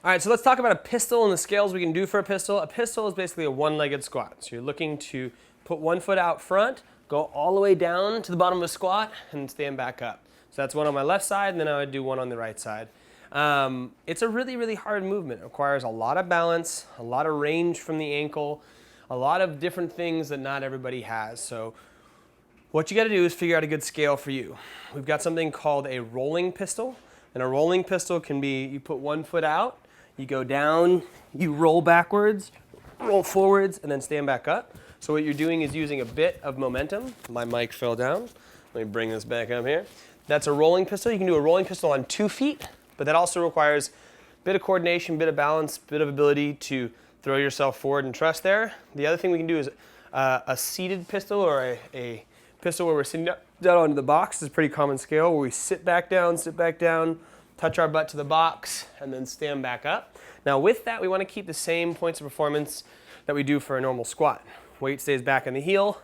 All right, so let's talk about a pistol and the scales we can do for a pistol. A pistol is basically a one-legged squat. So you're looking to put one foot out front, go all the way down to the bottom of a squat, and stand back up. So that's one on my left side, and then I would do one on the right side. It's a really, really hard movement. It requires a lot of balance, a lot of range from the ankle, a lot of different things that not everybody has. So what you got to do is figure out a good scale for you. We've got something called a rolling pistol. And a rolling pistol can be, you put one foot out, you go down, you roll backwards, roll forwards, and then stand back up. So what you're doing is using a bit of momentum. My mic fell down. Let me bring this back up here. That's a rolling pistol. You can do a rolling pistol on 2 feet, but that also requires a bit of coordination, bit of balance, bit of ability to throw yourself forward and trust there. The other thing we can do is a seated pistol, or a pistol where we're sitting down onto the box. Is a pretty common scale where we sit back down, touch our butt to the box, and then stand back up. Now with that, we want to keep the same points of performance that we do for a normal squat. Weight stays back in the heel,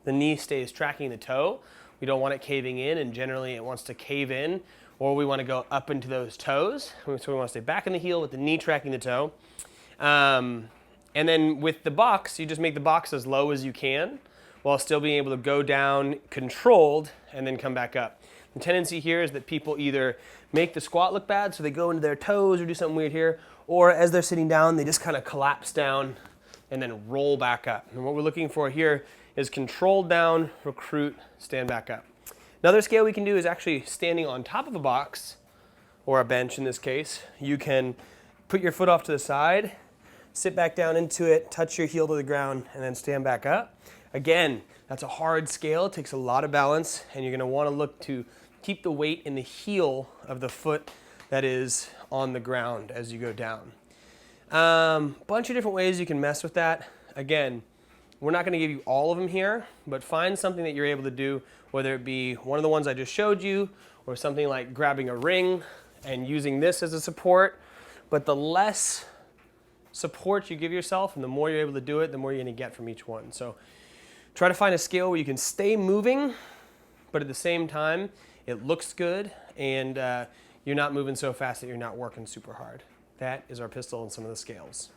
the knee stays tracking the toe. We don't want it caving in, and generally it wants to cave in, or we want to go up into those toes. So we want to stay back in the heel with the knee tracking the toe. And then with the box, you just make the box as low as you can while still being able to go down controlled and then come back up. The tendency here is that people either make the squat look bad, so they go into their toes or do something weird here, or as they're sitting down, they just kind of collapse down and then roll back up. And what we're looking for here is controlled down, recruit, stand back up. Another scale we can do is actually standing on top of a box, or a bench in this case. You can put your foot off to the side, sit back down into it, touch your heel to the ground, and then stand back up. Again, that's a hard scale. It takes a lot of balance, and you're going to want to look to keep the weight in the heel of the foot that is on the ground as you go down. Bunch of different ways you can mess with that. Again, we're not going to give you all of them here, but find something that you're able to do, whether it be one of the ones I just showed you, or something like grabbing a ring and using this as a support. But the less support you give yourself and the more you're able to do it, the more you're going to get from each one. So try to find a scale where you can stay moving, but at the same time, it looks good, and you're not moving so fast that you're not working super hard. That is our pistol and some of the scales.